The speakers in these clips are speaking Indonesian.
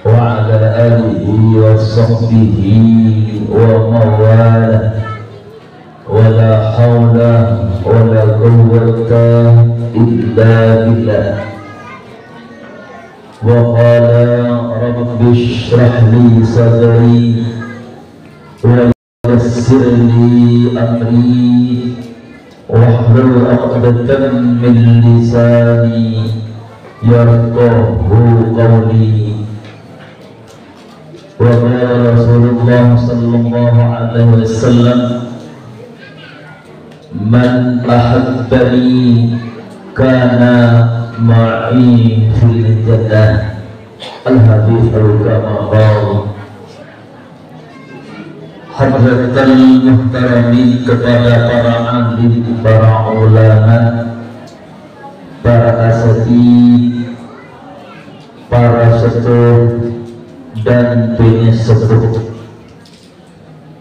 وعلى آله وصحبه ومواله ولا حول ولا قوة إلا بالله. وقال رب اشرح لي صدري ويسر لي أمري واحلل عقدة من لساني يفقهوا قولي. وقال رسول الله صلى الله عليه وسلم من أحبني كان معي في الجنة. الحديث كما قال. Hadratul muhtaramin, kepada para alim, para ulama, para asatidz, para sepuh dan penyesepuh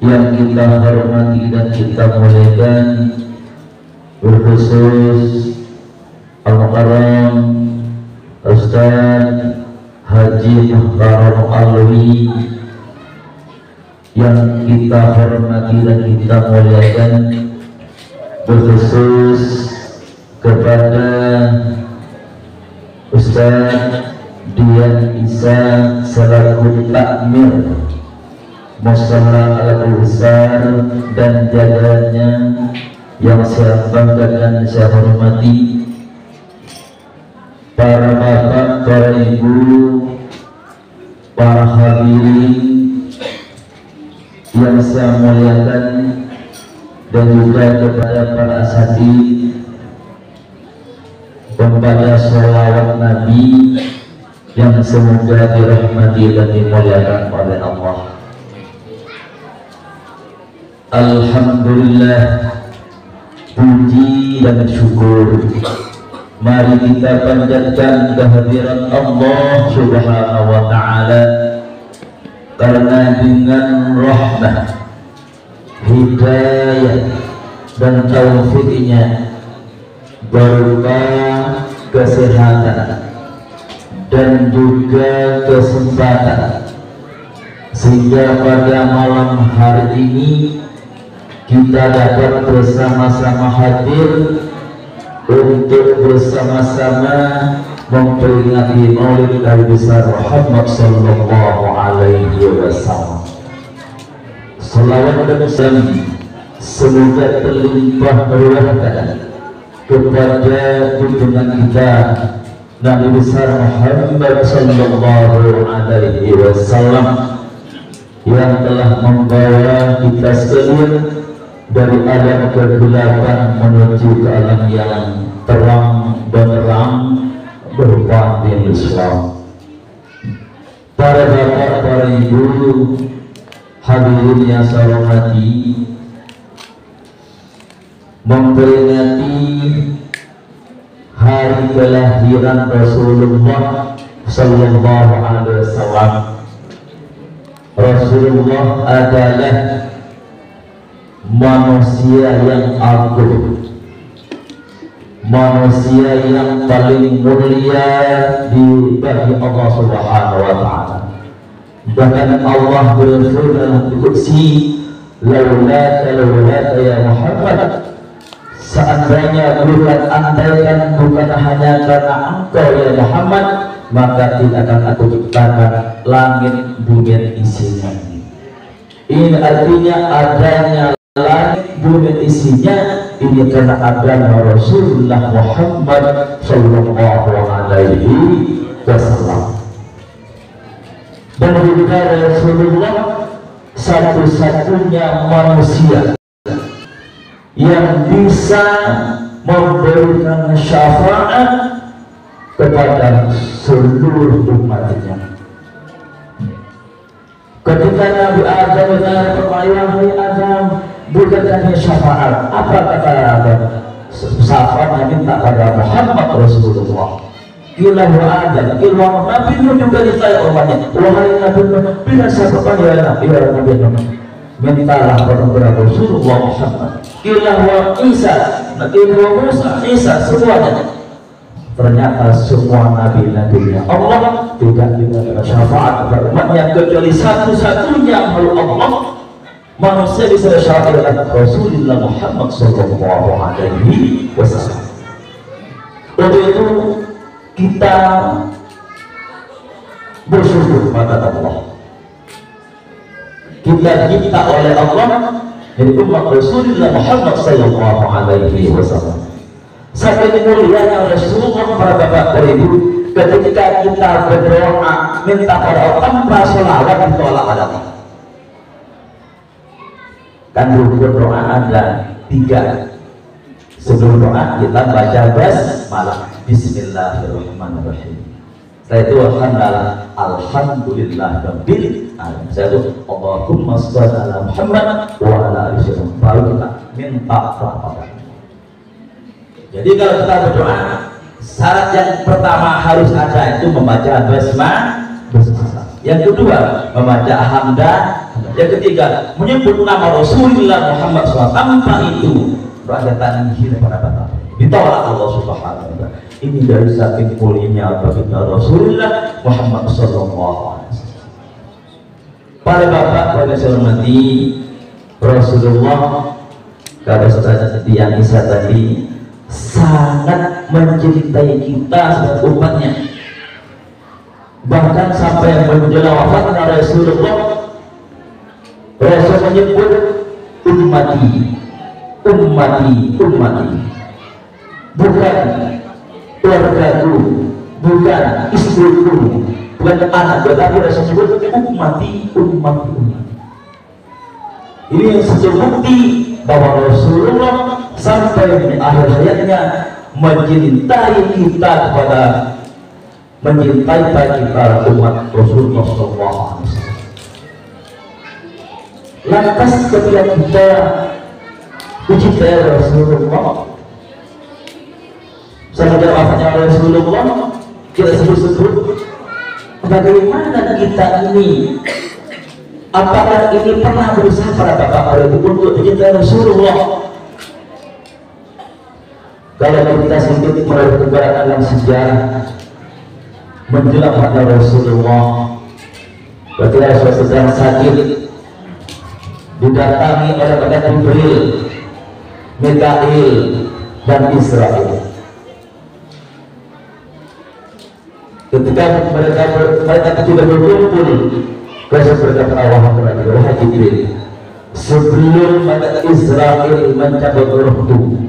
yang kita hormati dan kita muliakan, berkhusus Al-Mukarram Ustaz Haji Muhtaram Alwi yang kita hormati dan kita muliakan, berkhusus kepada Ustaz Dian Isa selaku takmir Mushola Al-Besar dan jajarannya yang saya banggakan, saya hormati, para bapak, para ibu, para hadirin yang saya muliakan, dan juga kepada para asatidz pembaca sholawat Nabi yang semoga dirahmati dan dimuliakan oleh Allah. Alhamdulillah, puji dan syukur mari kita panjatkan kehadiran Allah Subhanahu wa ta'ala, karena dengan rahmat, hidayah dan taufiknya berupa kesehatan dan juga kesempatan, sehingga pada malam hari ini kita dapat bersama-sama hadir untuk bersama-sama memperingati Maulid Nabi besar Muhammad sallallahu alaihi wasallam. Salawat dan salam semoga terlimpah ruahkan kepada junjungan kita Nabi besar Muhammad sallallahu alaihi wasallam yang telah membawa kita sekalian dari alam kegelapan menuju ke alam yang terang benderang berupa Islam. Para bapak, para ibu, hadirin yang saya hormati, memperingati hari kelahiran Rasulullah sallallahu alaihi wasallam. Rasulullah adalah manusia yang agung, manusia yang paling mulia di bagi Allah Subhanahu wa ta'ala. Bahkan Allah berfirman dalam Qudsi, laulaka ya Muhammad, seandainya andaikan bukan hanya karena engkau ya Muhammad, maka tidak akan aku ciptakan langit bumi dan isinya. Ini artinya adanya langit bumi dan isinya ini karena adanya Rasulullah Muhammad sallallahu alaihi wasallam. Dan juga Rasulullah satu-satunya manusia yang bisa memberikan syafaat kepada seluruh umatnya. Ketika Nabi Adam bertanya kepada Adam, bukan hanya syafaat. Apa kata Adam? Syafaat minta pada Muhammad Rasulullah. Kila Adam, kila Nabi Nuh juga ditanya umatnya. Wahai Nabi Nuh, bila syafaat ya Nabi Nuh, mintalah kepada Rasulullah Muhammad. Kila Isa, kila Musa, Isa, semuanya. Ternyata semua nabi-nabinya Allah tidak diberikan syafaat kepada umatnya kecuali satu-satunya makhluk Allah manusia bisa syafaat adalah Rasulullah Muhammad sallallahu alaihi wasallam. Untuk itu kita bersyukur pada Allah. Kita diminta oleh Allah dari umat Rasulullah Muhammad sallallahu alaihi wasallam. Sampai mulianya Rasulullah para bapak dan ibu, ketika kita berdoa minta pada Allah tanpa sholawat ditolak adanya. Kan rukun doa ada 3. Sebelum doa kita baca basmalah, Bismillahirrahmanirrahim. Setelah itu alhamdulillah rabbil alamin. Saya itu Allahumma shalli ala Muhammad wa ala ali Muhammad. Baru kita minta rahmat. Jadi kalau kita berdoa, syarat yang pertama harus ada itu membaca basmalah. Yang kedua membaca hamdah. Yang ketiga menyebut nama Rasulullah Muhammad SAW. Tanpa itu doa tangan hilang pada batal. Ditolak Allah Subhanahu wa taala. Ini dari saking mulianya baginda Rasulullah Muhammad SAW. Para bapak, para saya hormati, Rasulullah kalau seperti yang Isa tadi sangat mencintai kita sebagai umatnya, bahkan sampai menjelang wafatnya Rasulullah, Rasul menyebut ummati, bukan keluargaku, bukan istriku, bukan anak, tetapi Rasul menyebut ummati. Ini yang satu bukti bahwa Rasulullah sampai di akhir hayatnya mencintai kita kita umat Rasulullah SAW. Lantas ketika kita mencintai Rasulullah, sampai wafatnya Rasulullah, kita sebut-sebut bagaimana kita ini. Apakah ini pernah berusaha para bapak untuk mencintai Rasulullah? Kalau kita sedikit merujuk dalam sejarah menjelang pada Rasulullah, ketika Rasulullah sedang sakit, didatangi oleh malaikat Jibril, Mikail, dan Israil. Ketika mereka sudah berkumpul, Rasul berkata, wahai Jibril, sebelum malaikat Israil mencabut rohku,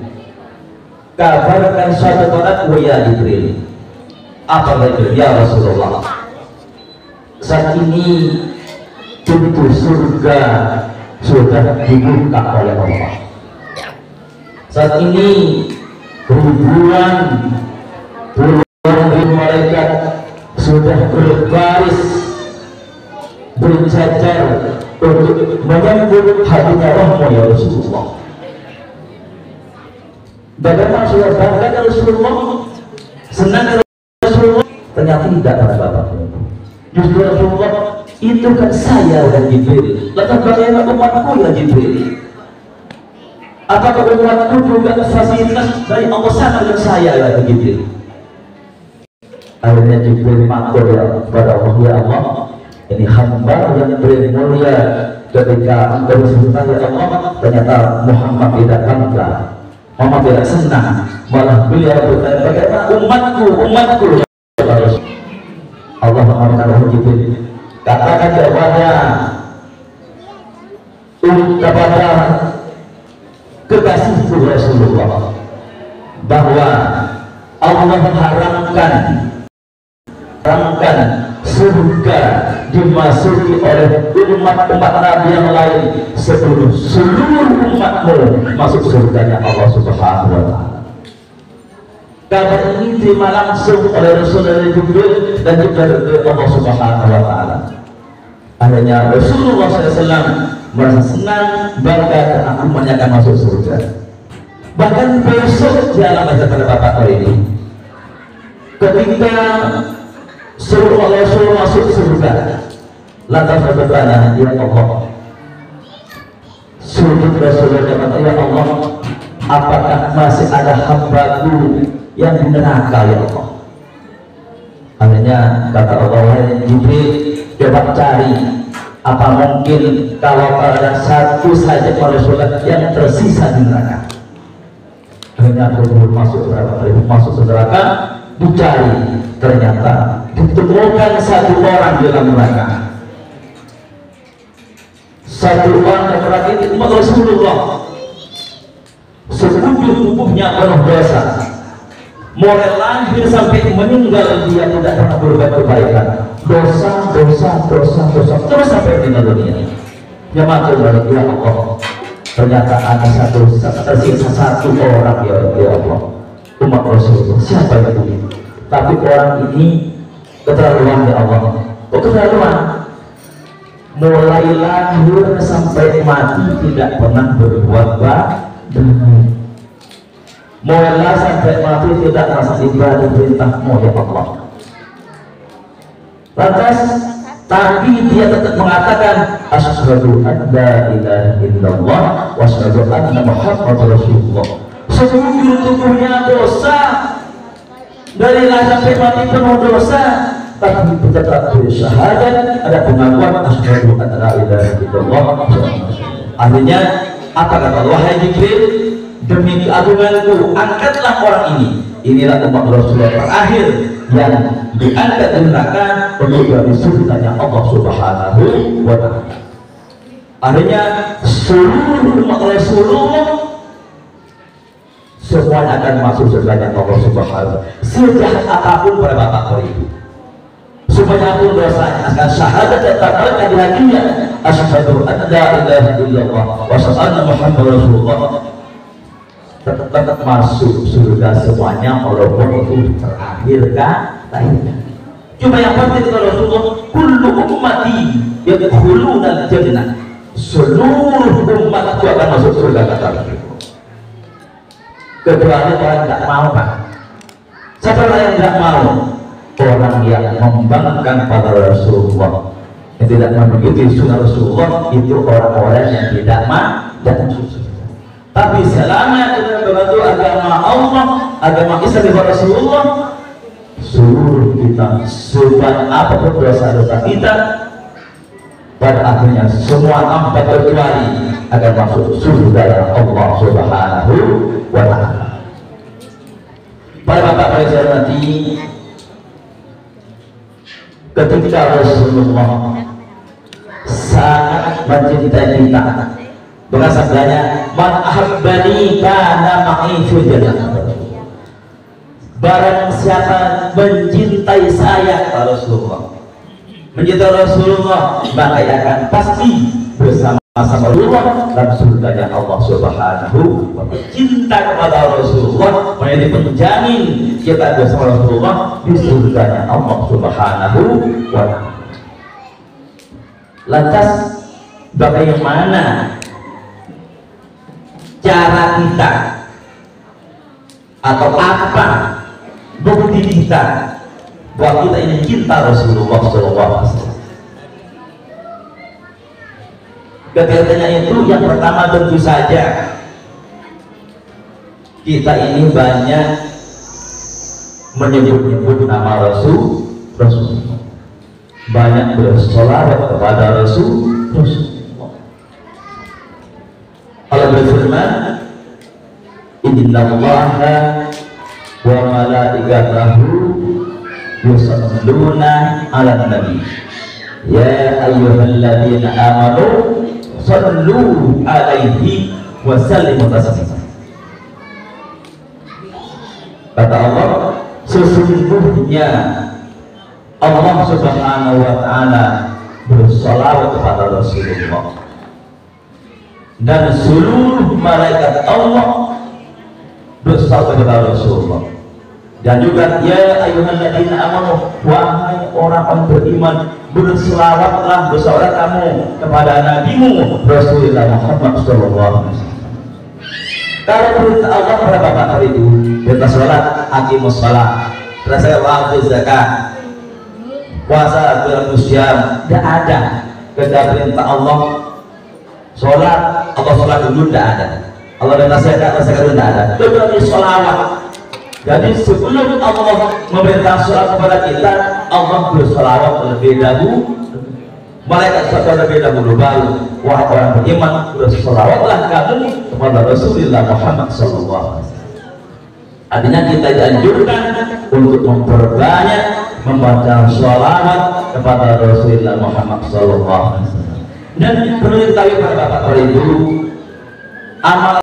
kabarkan suatu padaku ya Jibril. Apa itu ya Rasulullah? Saat ini pintu surga sudah dibuka oleh Allah. Saat ini ribuan malaikat sudah berbaris berjajar untuk menyambut hadirnya rahmat ya Rasulullah. Bagaimana sudah bangga Rasulullah, senang Rasulullah? Ternyata tidak pada bapak. Justru Rasulullah itu kan saya dan Jibril. Lalu bagaimana umatku ya Jibril? Apakah umatku juga fasilitas dari Allah sama dengan saya ya Jibril? Akhirnya Jibril matur ya kepada Allah, ya Allah, ini hamba yang mulia, ketika engkau disebutkan ya Allah, ternyata Muhammad tidak bangga, Muhammad tidak senang, malah beliau bertanya bagaimana umatku Allah mengatakan Jibril, katakan kepada kekasihku Rasulullah bahwa Allah mengharamkan surga dimasuki oleh umat-umat Nabi yang lain sebelum seluruh umatmu masuk surganya Allah Subhanahu wa taala. Kabar ini diterima langsung oleh Rasul dari Jibril dan juga dari Allah Subhanahu wa Ta'ala. Akhirnya Rasulullah SAW merasa senang, bangga dan umatnya akan masuk surga. Bahkan besok di alam baca pada bapak ini, ketika seluruh Allah suruh masuk surga, lantas bertanya, ya Allah, sujud Rasulullah kata, ya Allah, apakah masih ada hamba-Ku yang di neraka ya Allah? Akhirnya kata Allah, wahai Jibril, coba cari apa mungkin kalau ada satu saja Rasulullah yang tersisa di neraka. Akhirnya Rasulullah masuk neraka, dicari, ternyata ditemukan satu orang di dalam neraka. Satu orang yang berarti umat Rasulullah, sekujur tubuhnya penuh dosa, mulai lahir sampai meninggal dia tidak pernah berbuat kebaikan, dosa terus sampai meninggal dunia. Ya mati balik, ya Allah, ternyata ada tersisa satu orang ya Allah, umat Rasulullah. Siapa itu? Tapi orang ini keterlaluan ya Allah. Oh keterlaluan, mulai lahir sampai mati tidak pernah berbuat baik, mulai sampai mati tidak merasa ibadah perintah-Mu ya Allah. Lantas tapi dia tetap mengatakan asyhadu an la ilaha illallah wa asyhadu anna muhammadar rasulullah. Seluruh tubuhnya dosa, dari lahir sampai mati penuh dosa, tapi tetap bersyahadat, ada pengakuan asyhadu an la ilaha illallah. Akhirnya apa kata Allah? Wahai Jibril, demi keagunganku angkatlah orang ini. Inilah umat Rasulullah terakhir yang diangkat dari neraka untuk dari surganya Allah Subhanahu wa Ta'ala. Akhirnya seluruh umat Rasulullah semuanya akan masuk surganya Allah Subhanahu wa Ta'ala. Sejahat apapun pada bapak ibu, semuanya pun dosanya akan syahadat dan tatkala di hatinya asyhadu an la ilaha illallah wa asyhadu anna muhammadar rasulullah, tetap masuk surga semuanya walaupun itu terakhir lahirnya. Cuma yang pasti kata Rasulullah, kullu ummati yadkhuluna al-jannah, seluruh umatku akan masuk surga kata Rasulullah, kecuali orang tidak mau Pak. Siapa yang tidak mau? Orang yang membangkang pada Rasulullah, yang tidak mengikuti sunnah Rasulullah, itu orang-orang yang tidak masuk surga. Tapi selama kita membantu agama Allah, agama Islam kepada Rasulullah, seluruh kita sebanyak apapun dosa-dosa kita, pada akhirnya semua tanpa terkecuali akan masuk surga Allah Subhanahu wa Ta'ala. Para bapak saya nanti, ketika Rasulullah sangat mencintai kita, berasa banyak man ahabbani kana ma'i fil jannah, barang siapa mencintai saya Rasulullah, mencintai Rasulullah, maka ia akan pasti bersama-sama Rasulullah dalam surganya Allah Subhanahu wa Ta'ala. Cinta kepada Rasulullah menjadi penjamin kita bersama Rasulullah di surganya Allah Subhanahu wa Ta'ala. Lantas bagaimana cara kita atau apa bukti kita bahwa kita ini cinta Rasulullah SAW? Kegiatannya itu yang pertama tentu saja kita ini banyak menyebut-nyebut nama Rasulullah, banyak bersolawat kepada Rasulullah. Allah berfirman, innallaha wa malaikatahu yusalluna 'alan nabi ya ayyuhalladzina amanu sallu 'alaihi wa sallimu taslima. Kata Allah, sesungguhnya Allah Subhanahu wa Ta'ala bersalawat kepada Rasulullah, dan seluruh malaikat Allah bersalawat kepada Rasulullah. Dan juga ya ayyuhalladzina amanu, wahai orang beriman, berselawatlah bersolat kamu kepada nabimu Rasulullah Muhammad sallallahu alaihi wasallam. Kalau perintah Allah pada bapak itu perintah sholat, aqimus shalah, terasa wajib zakat, puasa, bermusyam, tidak ada. Ketika perintah Allah sholat, Allah sholat dulu tidak ada. Allah perintah zakat dulu tidak ada. Kecuali sholawat. Jadi sebelum Allah memerintah sholat kepada kita, Allah bersolawat terlebih dahulu. Malaikat sholat terlebih dahulu baru. Wahai orang beriman, bersolawatlah kamu kepada Rasulullah Muhammad SAW. Artinya kita dianjurkan untuk memperbanyak membaca sholawat kepada Rasulullah Muhammad SAW. Dan perlu diketahui para bapak itu, amal